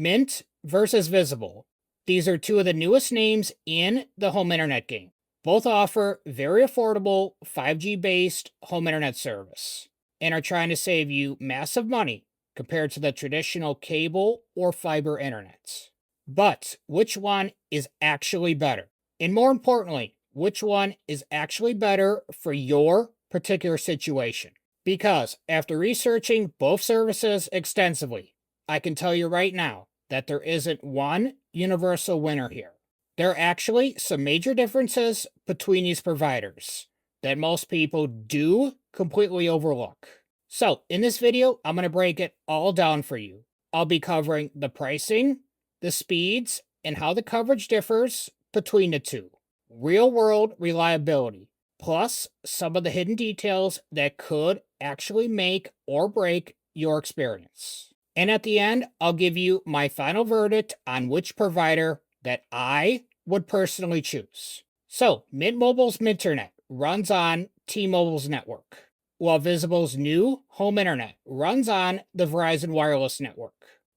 Mint versus Visible. These are two of the newest names in the home internet game. Both offer very affordable 5G based home internet service and are trying to save you massive money compared to the traditional cable or fiber internet. But which one is actually better? And more importantly, which one is actually better for your particular situation? Because after researching both services extensively, I can tell you right now that there isn't one universal winner here. There are actually some major differences between these providers that most people do completely overlook. So, in this video, I'm going to break it all down for you. I'll be covering the pricing, the speeds, and how the coverage differs between the two, real world reliability, plus some of the hidden details that could actually make or break your experience. And at the end, I'll give you my final verdict on which provider that I would personally choose. So, Mint Mobile's MINTernet runs on T-Mobile's network, while Visible's new home internet runs on the Verizon wireless network.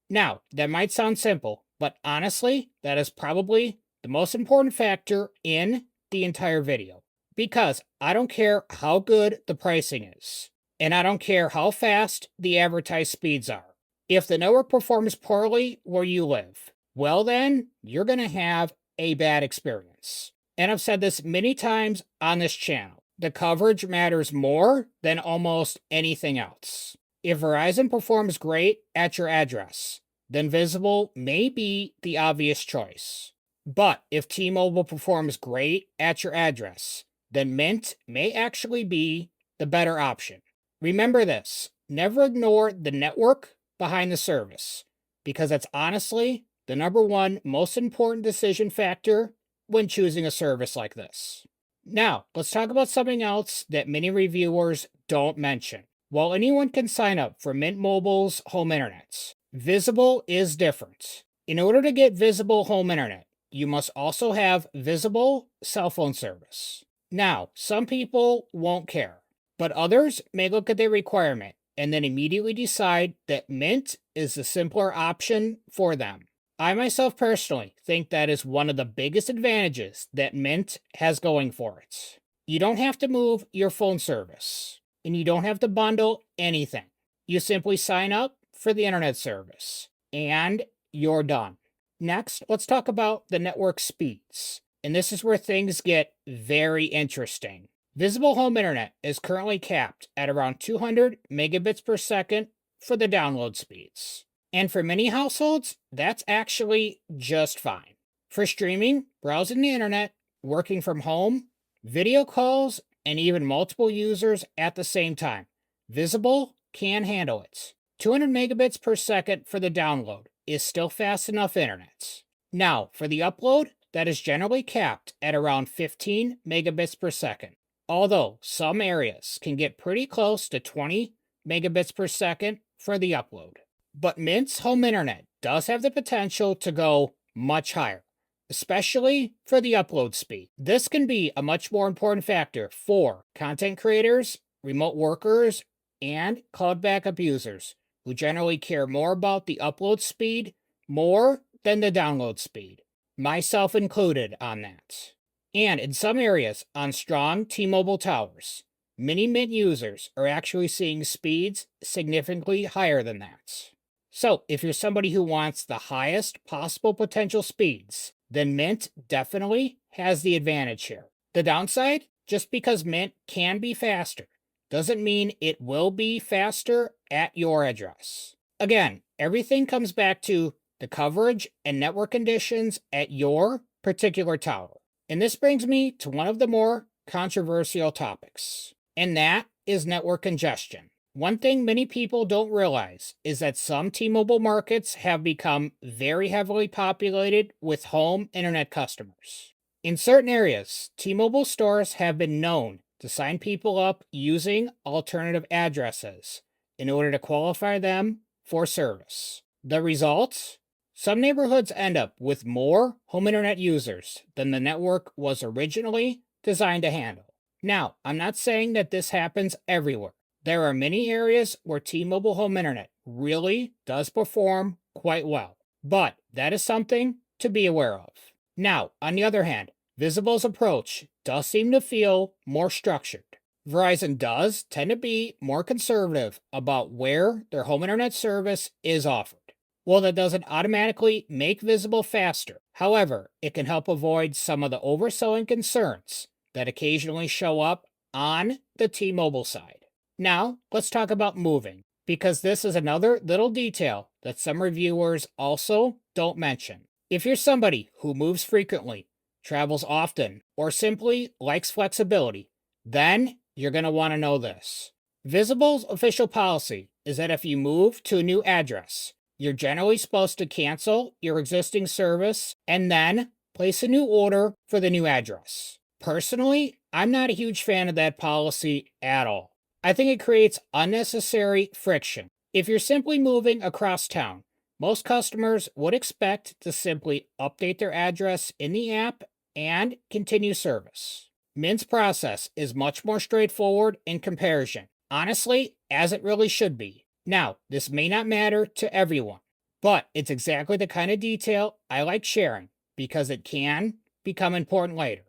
Now, that might sound simple, but honestly, that is probably the most important factor in the entire video. Because I don't care how good the pricing is, and I don't care how fast the advertised speeds are. If the network performs poorly where you live, well then, you're going to have a bad experience. And I've said this many times on this channel. The coverage matters more than almost anything else. If Verizon performs great at your address, then Visible may be the obvious choice. But if T-Mobile performs great at your address, then Mint may actually be the better option. Remember this, never ignore the network behind the service, because that's honestly the number one most important decision factor when choosing a service like this. Now, let's talk about something else that many reviewers don't mention. While anyone can sign up for Mint Mobile's home internet, Visible is different. In order to get Visible home internet, you must also have Visible cell phone service. Now, some people won't care, but others may look at their requirement and then immediately decide that Mint is the simpler option for them. I myself personally think that is one of the biggest advantages that Mint has going for it. You don't have to move your phone service, and you don't have to bundle anything. You simply sign up for the internet service, and you're done. Next, let's talk about the network speeds. And this is where things get very interesting. Visible home internet is currently capped at around 200 megabits per second for the download speeds. And for many households, that's actually just fine. For streaming, browsing the internet, working from home, video calls, and even multiple users at the same time, Visible can handle it. 200 megabits per second for the download is still fast enough internet. Now, for the upload, that is generally capped at around 15 megabits per second. Although some areas can get pretty close to 20 megabits per second for the upload. But Mint's home internet does have the potential to go much higher, especially for the upload speed. This can be a much more important factor for content creators, remote workers, and cloud backup users who generally care more about the upload speed more than the download speed, myself included on that. And in some areas on strong T-Mobile towers, many Mint users are actually seeing speeds significantly higher than that. So if you're somebody who wants the highest possible potential speeds, then Mint definitely has the advantage here. The downside, just because Mint can be faster, doesn't mean it will be faster at your address. Again, everything comes back to the coverage and network conditions at your particular tower. And this brings me to one of the more controversial topics, and that is network congestion. One thing many people don't realize is that some T-Mobile markets have become very heavily populated with home internet customers. In certain areas, T-Mobile stores have been known to sign people up using alternative addresses in order to qualify them for service. The result? Some neighborhoods end up with more home internet users than the network was originally designed to handle. Now, I'm not saying that this happens everywhere. There are many areas where T-Mobile home internet really does perform quite well. but that is something to be aware of. Now, on the other hand, Visible's approach does seem to feel more structured. Verizon does tend to be more conservative about where their home internet service is offered. Well, that doesn't automatically make Visible faster. However, it can help avoid some of the overselling concerns that occasionally show up on the T-Mobile side. Now, let's talk about moving, because this is another little detail that some reviewers also don't mention. If you're somebody who moves frequently, travels often, or simply likes flexibility, then you're going to want to know this. Visible's official policy is that if you move to a new address, you're generally supposed to cancel your existing service and then place a new order for the new address. Personally, I'm not a huge fan of that policy at all. I think it creates unnecessary friction. If you're simply moving across town, most customers would expect to simply update their address in the app and continue service. Mint's process is much more straightforward in comparison, honestly, as it really should be. Now, this may not matter to everyone, but it's exactly the kind of detail I like sharing because it can become important later.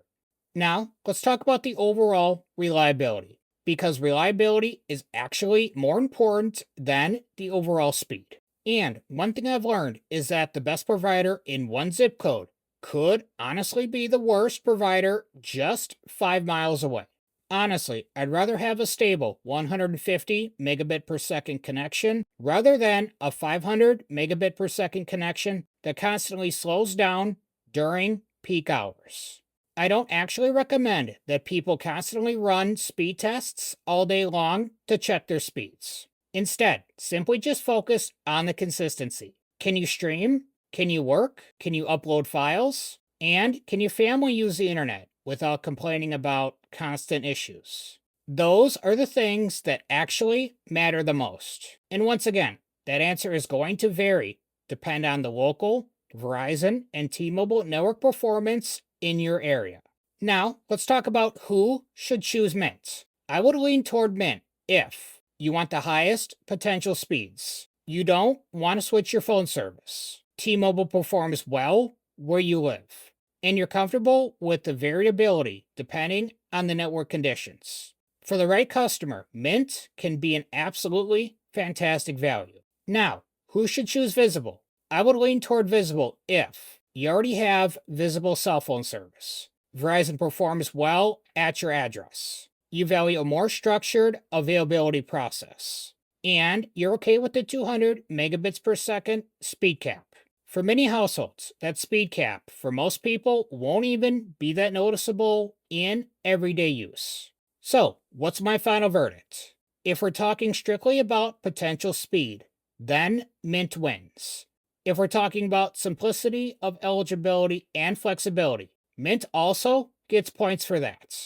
Now, let's talk about the overall reliability, because reliability is actually more important than the overall speed. And one thing I've learned is that the best provider in one zip code could honestly be the worst provider just 5 miles away. Honestly, I'd rather have a stable 150 megabit per second connection rather than a 500 megabit per second connection that constantly slows down during peak hours. I don't actually recommend that people constantly run speed tests all day long to check their speeds. Instead, simply just focus on the consistency. Can you stream? Can you work? Can you upload files? And can your family use the internet without complaining about constant issues? Those are the things that actually matter the most. And once again, that answer is going to vary, depend on the local, Verizon, and T-Mobile network performance in your area. Now, let's talk about who should choose Mint. I would lean toward Mint if you want the highest potential speeds. You don't want to switch your phone service. T-Mobile performs well where you live, and you're comfortable with the variability depending on the network conditions. For the right customer, Mint can be an absolutely fantastic value. Now, who should choose Visible? I would lean toward Visible if you already have Visible cell phone service. Verizon performs well at your address. You value a more structured availability process. And you're okay with the 200 megabits per second speed cap. For many households, that speed cap for most people won't even be that noticeable in everyday use. So, what's my final verdict? If we're talking strictly about potential speed, then Mint wins. If we're talking about simplicity of eligibility and flexibility, Mint also gets points for that.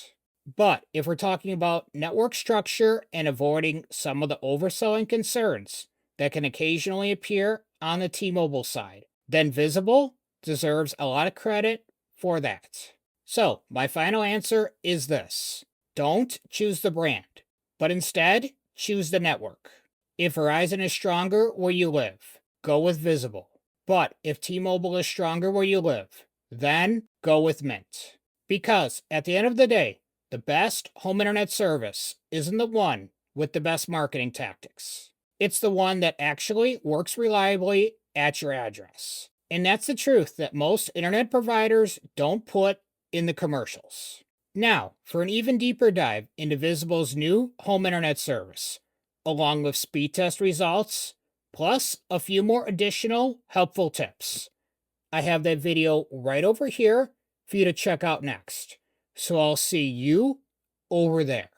But if we're talking about network structure and avoiding some of the overselling concerns that can occasionally appear on the T-Mobile side, then Visible deserves a lot of credit for that. So, my final answer is this. Don't choose the brand, but instead choose the network. If Verizon is stronger where you live, go with Visible. But if T-Mobile is stronger where you live, then go with Mint. Because at the end of the day, the best home internet service isn't the one with the best marketing tactics. It's the one that actually works reliably at your address. And that's the truth that most internet providers don't put in the commercials. Now, for an even deeper dive into Visible's new home internet service, along with speed test results, plus a few more additional helpful tips, I have that video right over here for you to check out next. So I'll see you over there.